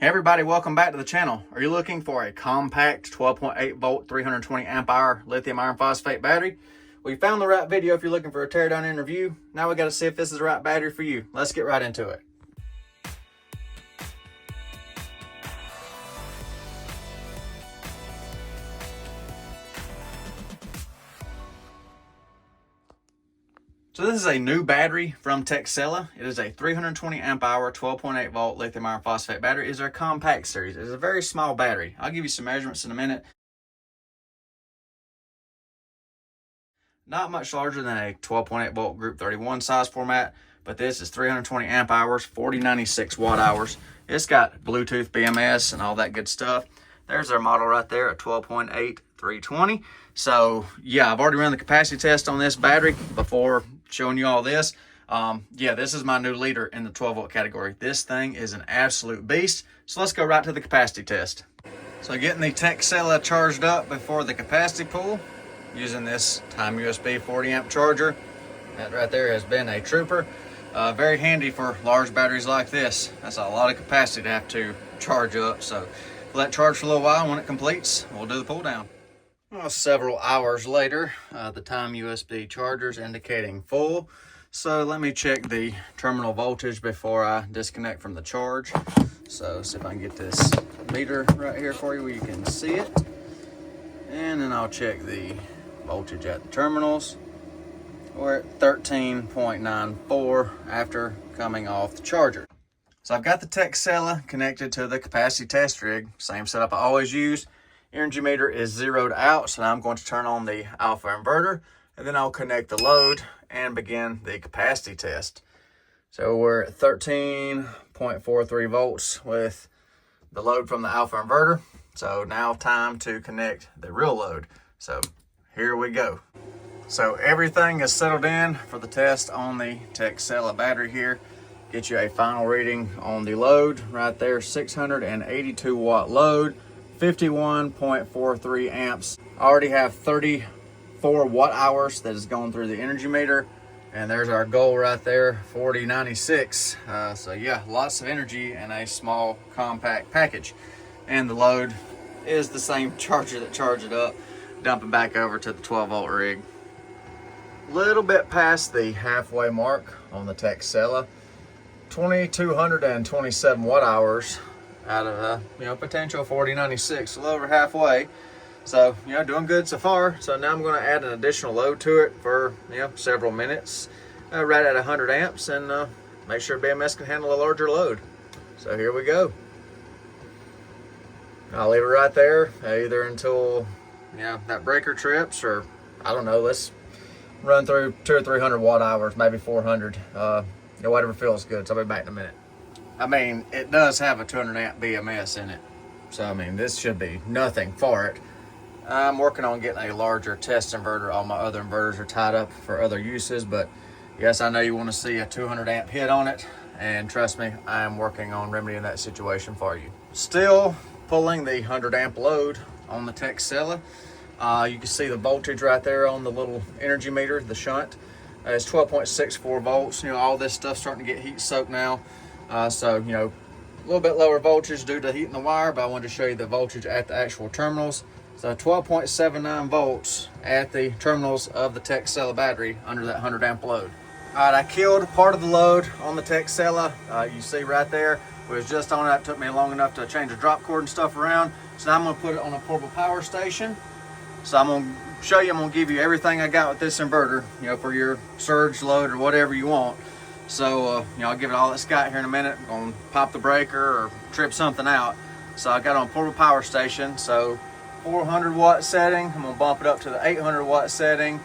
Hey everybody, welcome back to the channel. Are you looking for a compact 12.8 volt 320 amp hour lithium iron phosphate battery? Well, you found the right video if you're looking for a teardown and review. Now we got to see if this is the right battery for you. Let's get right into it. So this is a new battery from TechCella. It is a 320 amp hour 12.8 volt lithium iron phosphate battery. It is our compact series. It is a very small battery. I'll give you some measurements in a minute. Not much larger than a 12.8 volt group 31 size format, but this is 320 amp hours, 4096 watt hours. It's got Bluetooth, BMS, and all that good stuff. There's our model right there at 12.8 320. So yeah, I've already run the capacity test on this battery before showing you all this. Yeah, this is my new leader in the 12 volt category. This thing is an absolute beast. So let's go right to the capacity test. So getting the TechCella charged up before the capacity pull using this LiTime USB 40 amp charger. That right there has been a trooper. Very handy for large batteries like this. That's a lot of capacity to have to charge up. So let it charge for a little while. When it completes, we'll do the pull down. Well, several hours later, the LiTime USB charger's indicating full. So let me check the terminal voltage before I disconnect from the charge. So see if I can get this meter right here for you where you can see it. And then I'll check the voltage at the terminals. We're at 13.94 after coming off the charger. So I've got the TechCella connected to the capacity test rig. Same setup I always use. Energy meter is zeroed out, so now I'm going to turn on the alpha inverter, and then I'll connect the load and begin the capacity test. So we're at 13.43 volts with the load from the alpha inverter. So now time to connect the real load. So here we go. So everything is settled in for the test on the TechCella battery here. Get you a final reading on the load right there, 682 watt load. 51.43 amps. I already have 34 watt hours that is going through the energy meter, and there's our goal right there, 4096. So yeah, lots of energy in a small compact package. And the load is the same charger that charged it up, dumping back over to the 12 volt rig. Little bit past the halfway mark on the TechCella, 2227 watt hours out of potential 4096, a little over halfway. So doing good so far. So now I'm going to add an additional load to it for several minutes, right at 100 amps, and make sure BMS can handle a larger load. So here we go. I'll leave it right there either until that breaker trips, or I don't know, let's run through 200 or 300 watt hours, maybe 400, whatever feels good. So I'll be back in a minute. I mean, it does have a 200 amp BMS in it. So, I mean, this should be nothing for it. I'm working on getting a larger test inverter. All my other inverters are tied up for other uses, but yes, I know you want to see a 200 amp hit on it. And trust me, I am working on remedying that situation for you. Still pulling the 100 amp load on the TechCella. You can see the voltage right there on the little energy meter, the shunt. It's 12.64 volts. All this stuff's starting to get heat soaked now. So, a little bit lower voltage due to heating the wire, but I wanted to show you the voltage at the actual terminals. So 12.79 volts at the terminals of the TechCella battery under that 100 amp load. All right, I killed part of the load on the TechCella. You see right there, we was just on it. It took me long enough to change the drop cord and stuff around. So now I'm gonna put it on a portable power station. So I'm gonna show you, I'm gonna give you everything I got with this inverter, for your surge load or whatever you want. So, I'll give it all it's got here in a minute. I'm going to pop the breaker or trip something out. So I got on portable power station. So 400 watt setting. I'm going to bump it up to the 800 watt setting.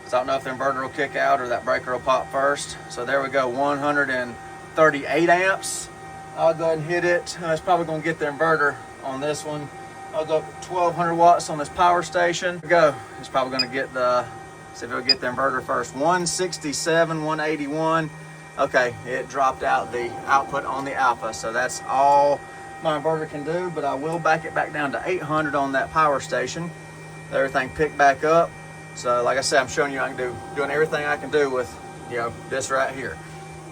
So I don't know if the inverter will kick out or that breaker will pop first. So there we go, 138 amps. I'll go ahead and hit it. It's probably going to get the inverter on this one. I'll go up to 1200 watts on this power station. Go. It's probably going to get see if it'll get the inverter first. 167, 181. Okay, it dropped out the output on the alpha, so that's all my inverter can do, but I will back it back down to 800 on that power station. Everything picked back up. So like I said, I'm showing you I can doing everything I can do with this right here.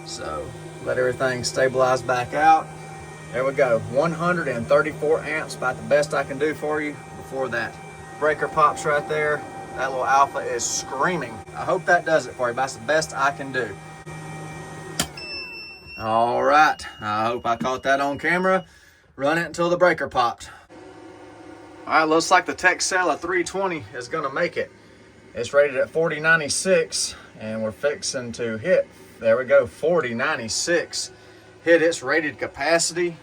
So let everything stabilize back out. There we go, 134 amps, about the best I can do for you before that breaker pops right there. That little alpha is screaming. I hope that does it for you. That's the best I can do. All right, I hope I caught that on camera. Run it until the breaker popped. All right, looks like the TechCella 12.8V is gonna make it. It's rated at 4096, and we're fixing to hit, there we go, 4096. Hit its rated capacity.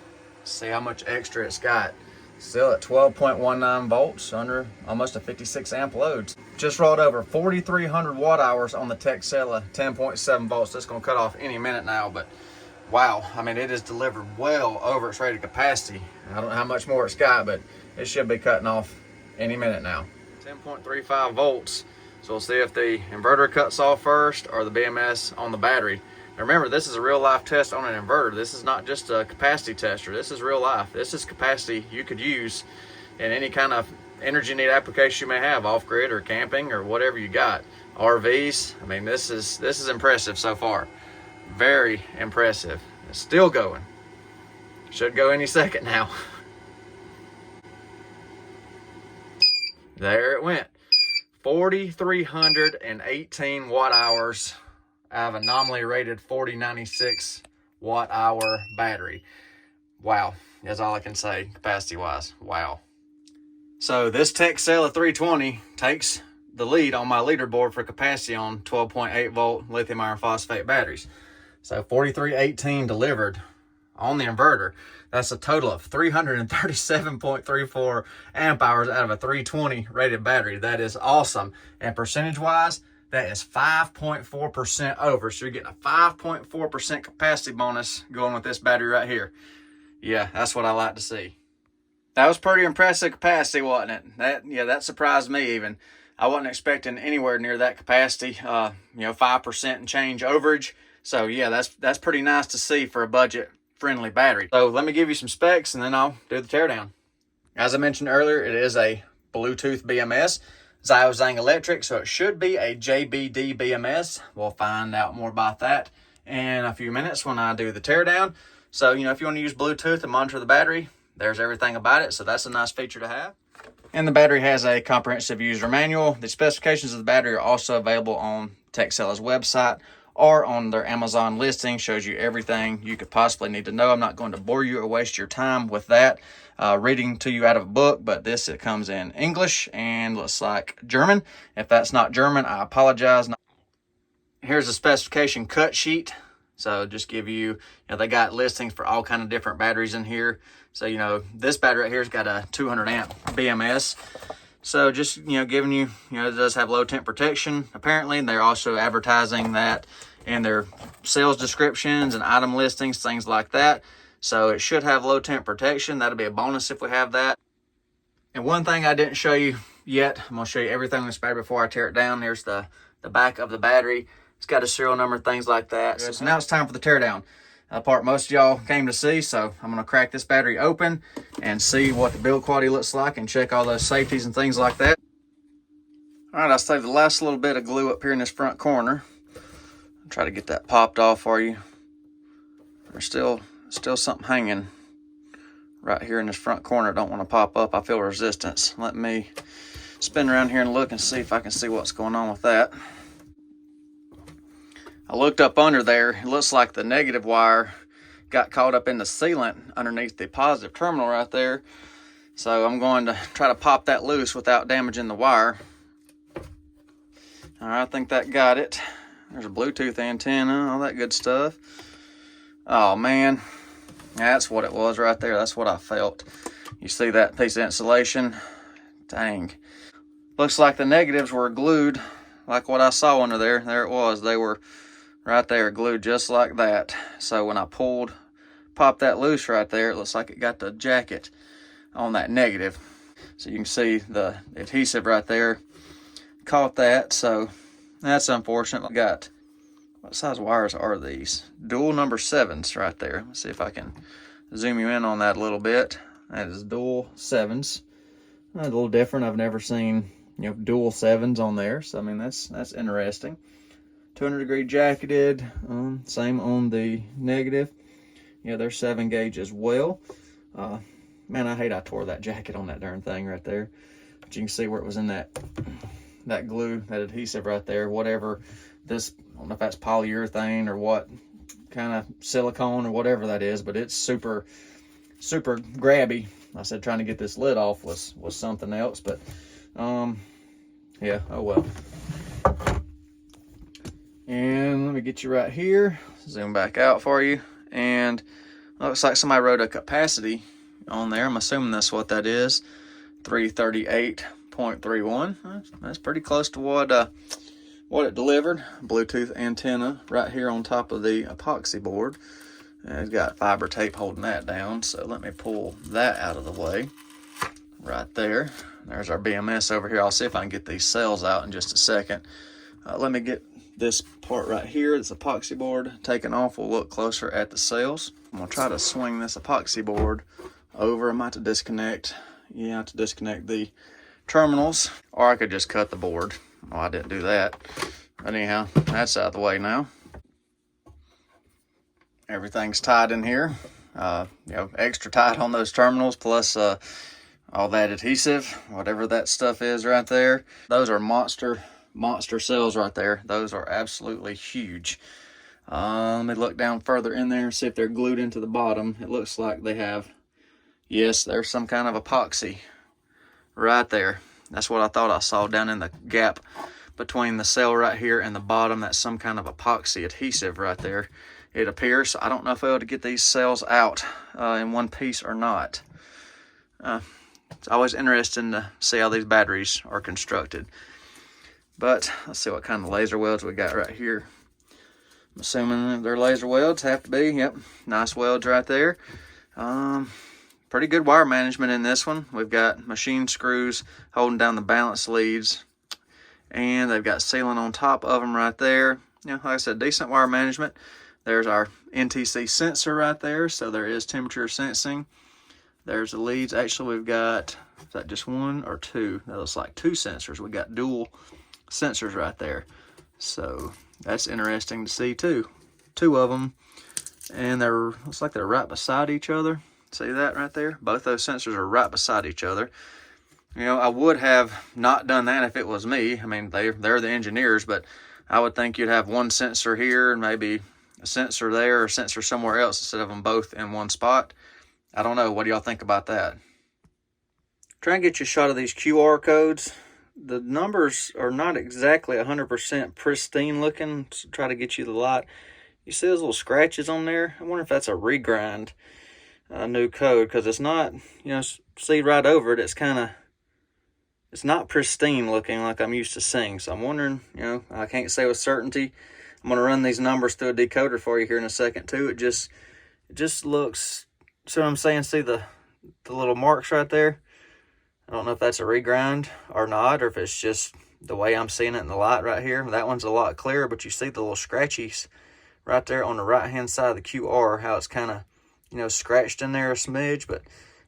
See how much extra it's got. Still at 12.19 volts, under almost a 56 amp load. Just rolled over 4,300 watt hours on the TechCella 10.7 volts. That's gonna cut off any minute now, but wow, I mean, it is delivered well over its rated capacity. I don't know how much more it's got, but it should be cutting off any minute now. 10.35 volts. So we'll see if the inverter cuts off first or the BMS on the battery. Now remember, this is a real life test on an inverter. This is not just a capacity tester. This is real life. This is capacity you could use in any kind of energy need application you may have, off grid or camping or whatever you got. RVs. I mean, this is impressive so far. Very impressive. It's still going. Should go any second now. There it went. 4,318 watt hours out of a nominally rated 4096 watt hour battery. Wow, that's all I can say capacity wise. Wow. So this TechCella 320 takes the lead on my leaderboard for capacity on 12.8 volt lithium iron phosphate batteries. So 4318 delivered on the inverter. That's a total of 337.34 amp hours out of a 320 rated battery. That is awesome. And percentage wise, that is 5.4% over. So you're getting a 5.4% capacity bonus going with this battery right here. Yeah, that's what I like to see. That was pretty impressive capacity, wasn't it? That surprised me even. I wasn't expecting anywhere near that capacity. 5% and change overage. So yeah, that's pretty nice to see for a budget friendly battery. So let me give you some specs and then I'll do the teardown. As I mentioned earlier, it is a Bluetooth BMS, Xiaozhang Electric, so it should be a JBD BMS. We'll find out more about that in a few minutes when I do the teardown. So, if you want to use Bluetooth and monitor the battery, there's everything about it. So that's a nice feature to have. And the battery has a comprehensive user manual. The specifications of the battery are also available on TechCella's website or on their Amazon listing. Shows you everything you could possibly need to know. I'm not going to bore you or waste your time with that, reading to you out of a book, but it comes in English and looks like German. If that's not German, I apologize. Here's the specification cut sheet. So just give you, they got listings for all kind of different batteries in here. So, this battery right here's got a 200 amp BMS. So just, giving you, it does have low temp protection, apparently. And they're also advertising that in their sales descriptions and item listings, things like that. So it should have low temp protection. That'll be a bonus if we have that. And one thing I didn't show you yet, I'm gonna show you everything on this battery before I tear it down. There's the back of the battery. It's got a serial number, things like that. So now it's time for the teardown. Part most of y'all came to see, so I'm gonna crack this battery open and see what the build quality looks like and check all those safeties and things like that. All right, I saved the last little bit of glue up here in this front corner. I'll try to get that popped off for you. There's still something hanging right here in this front corner. I don't want to pop up. I feel resistance. Let me spin around here and look and see if I can see what's going on with that. I looked up under there. It looks like the negative wire got caught up in the sealant underneath the positive terminal right there. So I'm going to try to pop that loose without damaging the wire. All right, I think that got it. There's a Bluetooth antenna, all that good stuff. Oh man, that's what it was right there. That's what I felt. You see that piece of insulation? Dang. Looks like the negatives were glued like what I saw under there. There it was. They were right there glued just like that. So when I popped that loose right there, it looks like it got the jacket on that negative. So you can see the adhesive right there caught that. So that's unfortunate. I got, what size wires are these? Dual number 7s right there. Let's see if I can zoom you in on that a little bit. That is dual 7s. A little different. I've never seen dual 7s on there. So I mean that's interesting. 200 degree jacketed, same on the negative. Yeah, they're 7 gauge as well. Man, I hate I tore that jacket on that darn thing right there. But you can see where it was in that glue, that adhesive right there. Whatever this, I don't know if that's polyurethane or what kind of silicone or whatever that is, but it's super grabby. I said trying to get this lid off was something else, but yeah, oh well. And let me get you right here, zoom back out for you, and looks like somebody wrote a capacity on there. I'm assuming that's what that is, 338.31. That's pretty close to what it delivered. Bluetooth antenna right here on top of the epoxy board. And it's got fiber tape holding that down, so let me pull that out of the way. Right there. There's our BMS over here. I'll see if I can get these cells out in just a second. Let me get this part right here, this epoxy board, taken off. We'll look closer at the cells. I'm gonna try to swing this epoxy board over. I might have to disconnect. Yeah, I have to disconnect the terminals, or I could just cut the board. Oh, I didn't do that. But anyhow, that's out of the way now. Everything's tight in here. You know, extra tight on those terminals, plus all that adhesive, whatever that stuff is right there. Those are monster cells right there. Those are absolutely huge. Let me look down further in there and see if they're glued into the bottom. It looks like they have. Yes, there's some kind of epoxy right there. That's what I thought I saw down in the gap between the cell right here and the bottom. That's some kind of epoxy adhesive right there, it appears. I don't know if I'll be able to get these cells out in one piece or not. It's always interesting to see how these batteries are constructed. But let's see what kind of laser welds we got right here. I'm assuming they're laser welds, have to be. Yep, nice welds right there. Pretty good wire management in this one. We've got machine screws holding down the balance leads, and they've got sealing on top of them right there. You know, like I said, decent wire management. There's our NTC sensor right there, so there is temperature sensing. There's the leads. Actually, we've got, is that just one or two? That looks like 2 sensors. We got dual sensors right there. So that's interesting to see too. 2 of them, and looks like they're right beside each other. See that right there? Both those sensors are right beside each other. You know, I would have not done that if it was me. I mean, they're the engineers, but I would think you'd have one sensor here and maybe a sensor there or a sensor somewhere else instead of them both in one spot. I don't know. What do y'all think about that? Try and get you a shot of these QR codes. The numbers are not exactly 100% pristine looking. So try to get you the light. You see those little scratches on there? I wonder if that's a regrind new code, because it's not, you know, see right over it, it's not pristine looking like I'm used to seeing. So I'm wondering, you know, I can't say with certainty. I'm going to run these numbers through a decoder for you here in a second too. It just looks, see what I'm saying? See the little marks right there? I don't know if that's a regrind or not, or if it's just the way I'm seeing it in the light right here. That one's a lot clearer, but you see the little scratchies right there on the right hand side of the QR, how it's kind of, you know, scratched in there a smidge. But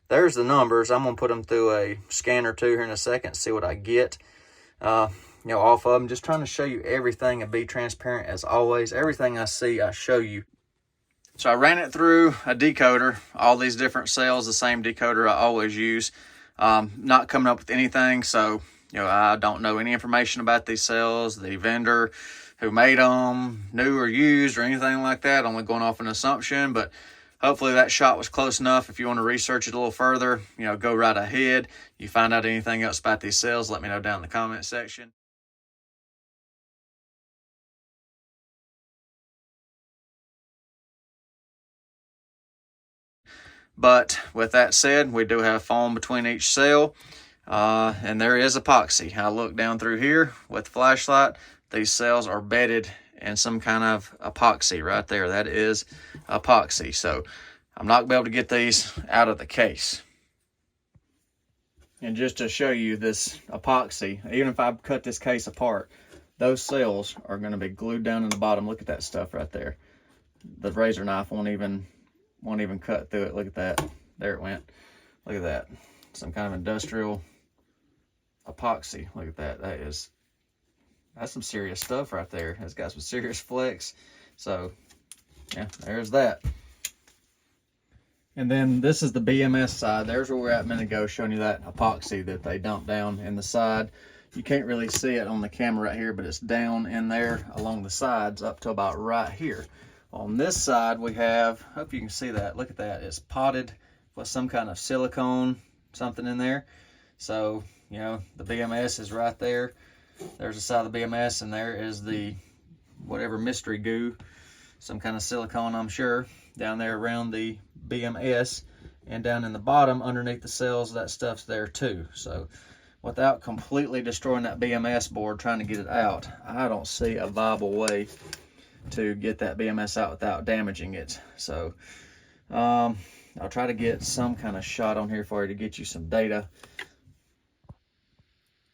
there's the numbers. I'm going to put them through a scanner too here in a second, see what I get, you know, off of them. Just trying to show you everything and be transparent as always. Everything I see, I show you. So I ran it through a decoder, all these different cells, the same decoder I always use. Not coming up with anything, so, you know, I don't know any information about these cells, the vendor who made them, new or used or anything like that. Only going off an assumption, but hopefully that shot was close enough. If you want to research it a little further, you know, go right ahead. You find out anything else about these cells, let me know down in the comment section. But with that said, we do have foam between each cell, and there is epoxy. I look down through here with the flashlight. These cells are bedded in some kind of epoxy right there. That is epoxy. So I'm not going to be able to get these out of the case. And just to show you this epoxy, even if I cut this case apart, those cells are going to be glued down in the bottom. Look at that stuff right there. The razor knife won't even cut through it. Look at that. There it went. Look at that. Some kind of industrial epoxy. Look at that. That's some serious stuff right there. It's got some serious flex. So yeah, there's that. And then this is the BMS side. There's where we're at a minute ago, showing you that epoxy that they dumped down in the side. You can't really see it on the camera right here, but it's down in there along the sides up to about right here. On this side, we have, hope you can see that. Look at that. It's potted with some kind of silicone, something in there. So, you know, the BMS is right there. There's the side of the BMS, and there is the whatever mystery goo, some kind of silicone, I'm sure, down there around the BMS, and down in the bottom underneath the cells, that stuff's there too. So without completely destroying that BMS board trying to get it out, I don't see a viable way to get that BMS out without damaging it. So I'll try to get some kind of shot on here for you to get you some data.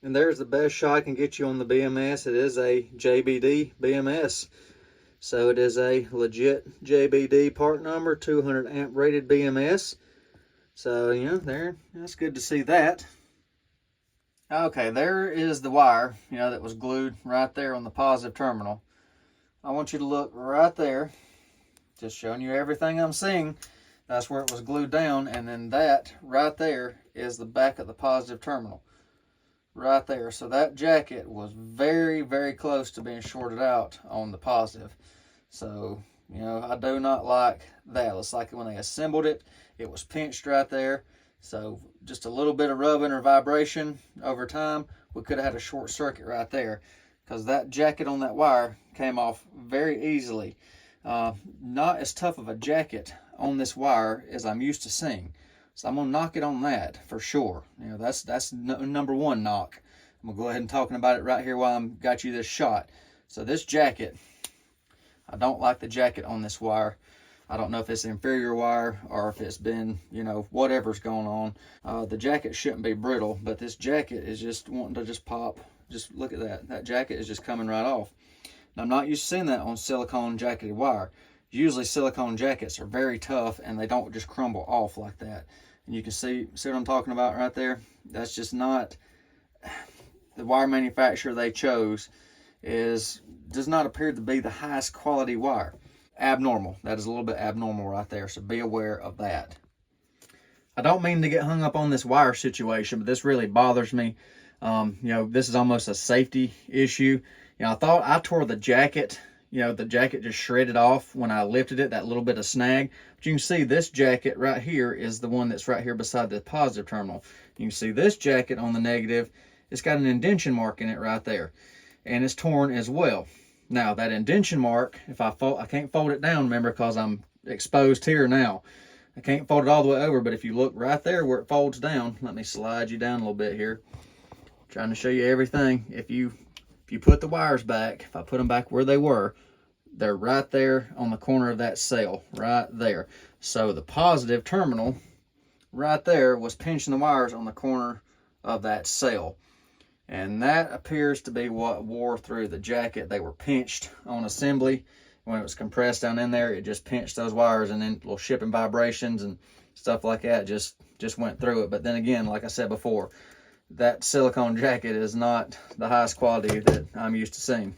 And there's the best shot I can get you on the BMS. It is a JBD BMS. So it is a legit JBD part number, 200 amp rated BMS. So, you know, there, that's good to see that. Okay, there is the wire, you know, that was glued right there on the positive terminal. I want you to look right there, just showing you everything I'm seeing. That's where it was glued down, and then that right there is the back of the positive terminal. Right there. So that jacket was very, very close to being shorted out on the positive. So, you know, I do not like that. It's like when they assembled it, it was pinched right there. So just a little bit of rubbing or vibration over time, we could have had a short circuit right there, because that jacket on that wire came off very easily. Not as tough of a jacket on this wire as I'm used to seeing. So I'm gonna knock it on that for sure. You know, that's number one knock. I'm gonna go ahead and talking about it right here while I'm got you this shot. So this jacket, I don't like the jacket on this wire. I don't know if it's inferior wire or if it's been, you know, whatever's going on. The jacket shouldn't be brittle, but this jacket is just wanting to just pop. Just look at that. That jacket is just coming right off. Now, I'm not used to seeing that on silicone jacketed wire. Usually silicone jackets are very tough and they don't just crumble off like that. And you can see what I'm talking about right there? That's just not, the wire manufacturer they chose does not appear to be the highest quality wire. Abnormal. That is a little bit abnormal right there, so be aware of that. I don't mean to get hung up on this wire situation, but this really bothers me. You know, this is almost a safety issue. You know, I thought I tore the jacket. You know, the jacket just shredded off when I lifted it, that little bit of snag. But you can see this jacket right here is the one that's right here beside the positive terminal. You can see this jacket on the negative, it's got an indentation mark in it right there. And it's torn as well. Now, that indentation mark, if I can't fold it down, remember, because I'm exposed here now. I can't fold it all the way over, but if you look right there where it folds down, let me slide you down a little bit here. I'm trying to show you everything. If you put the wires back, if I put them back where they were, they're right there on the corner of that cell, right there. So the positive terminal right there was pinching the wires on the corner of that cell. And that appears to be what wore through the jacket. They were pinched on assembly. When it was compressed down in there, it just pinched those wires, and then little shipping vibrations and stuff like that just went through it. But then again, like I said before, that silicone jacket is not the highest quality that I'm used to seeing.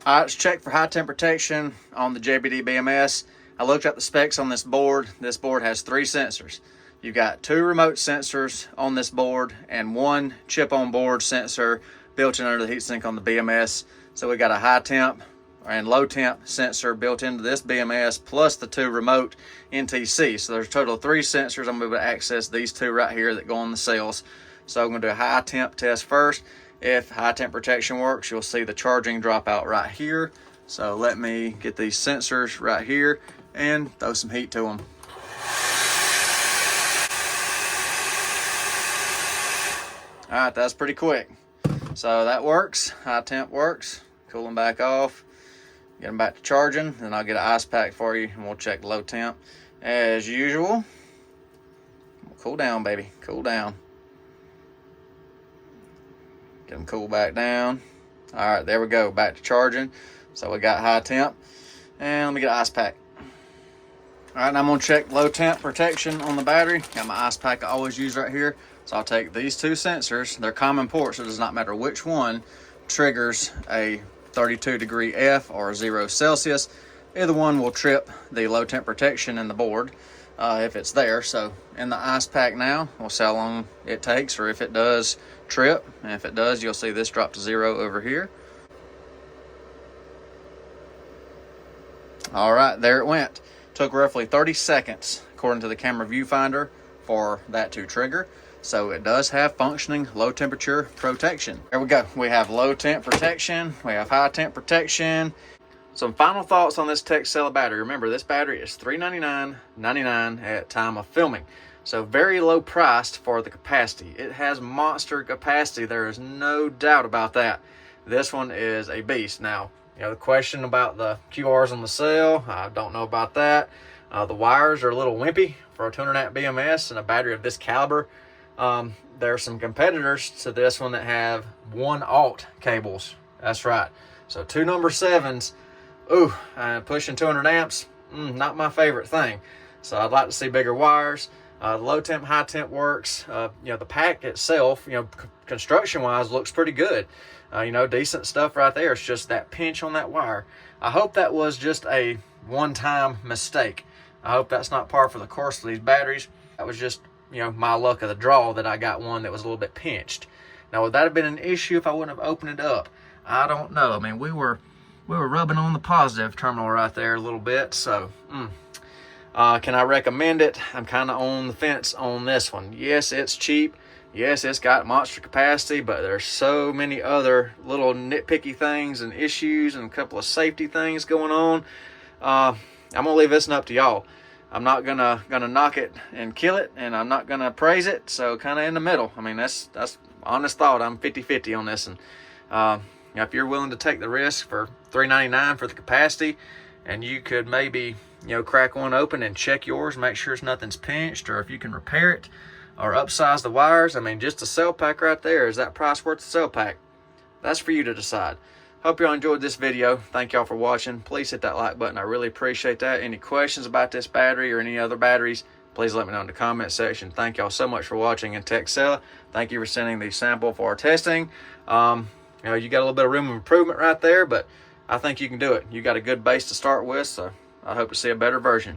All right, let's check for high temp protection on the JBD BMS. I looked up the specs on this board. This board has 3 sensors. You've got 2 remote sensors on this board and 1 chip on board sensor built in under the heatsink on the BMS. So we got a high temp and low temp sensor built into this BMS, plus the 2 remote NTC. So there's a total of 3 sensors. I'm going to be able to access these 2 right here that go on the cells. So I'm going to do a high temp test first. If high temp protection works, you'll see the charging drop out right here. So let me get these sensors right here and throw some heat to them. All right, that's pretty quick. So that works. High temp works. Cool them back off. Get them back to charging. Then I'll get an ice pack for you, and we'll check low temp as usual. Cool down, baby. Cool down. Get them cool back down. All right, there we go. Back to charging. So we got high temp. And let me get an ice pack. All right, and I'm going to check low temp protection on the battery. Got my ice pack I always use right here. So I'll take these 2 sensors. They're common ports, so it does not matter which one triggers a 32 degree F or 0 Celsius. Either one will trip the low temp protection in the board. if it's there. So in the ice pack now, we'll see how long it takes, or if it does trip. And if it does, you'll see this drop to 0 over here. All right, there it went. Took roughly 30 seconds, according to the camera viewfinder, for that to trigger. So it does have functioning low temperature protection. There we go. We have low temp protection. We have high temp protection. Some final thoughts on this TechCella battery. Remember, this battery is $399.99 at time of filming. So very low priced for the capacity. It has monster capacity. There is no doubt about that. This one is a beast. Now, the question about the QRs on the cell, I don't know about that. The wires are a little wimpy for a 200 amp BMS and a battery of this caliber. There are some competitors to this one that have 1/0 cables. That's right. So 2 number 7s. Ooh, pushing 200 amps, not my favorite thing. So I'd like to see bigger wires. Low temp, high temp works. The pack itself, construction wise, looks pretty good. Decent stuff right there. It's just that pinch on that wire. I hope that was just a one-time mistake. I hope that's not par for the course of these batteries. That was just, my luck of the draw that I got one that was a little bit pinched. Now, would that have been an issue if I wouldn't have opened it up? I don't know. I mean, we were rubbing on the positive terminal right there a little bit. So, can I recommend it? I'm kind of on the fence on this one. Yes, it's cheap. Yes, it's got monster capacity, but there's so many other little nitpicky things and issues and a couple of safety things going on. I'm gonna leave this one up to y'all. I'm not gonna knock it and kill it, and I'm not gonna praise it. So kind of in the middle. I mean, that's honest thought. I'm 50-50 on this one. If you're willing to take the risk for $399 for the capacity, and you could maybe crack one open and check yours, make sure nothing's pinched, or if you can repair it or upsize the wires. I mean, just a cell pack right there, is that price worth the cell pack? That's for you to decide. Hope y'all enjoyed this video. Thank y'all for watching. Please hit that like button. I really appreciate that. Any questions about this battery or any other batteries, please let me know in the comment section. Thank y'all so much for watching. And TechCella, thank you for sending the sample for our testing. You got a little bit of room of improvement right there, but I think you can do it. You got a good base to start with, so I hope to see a better version.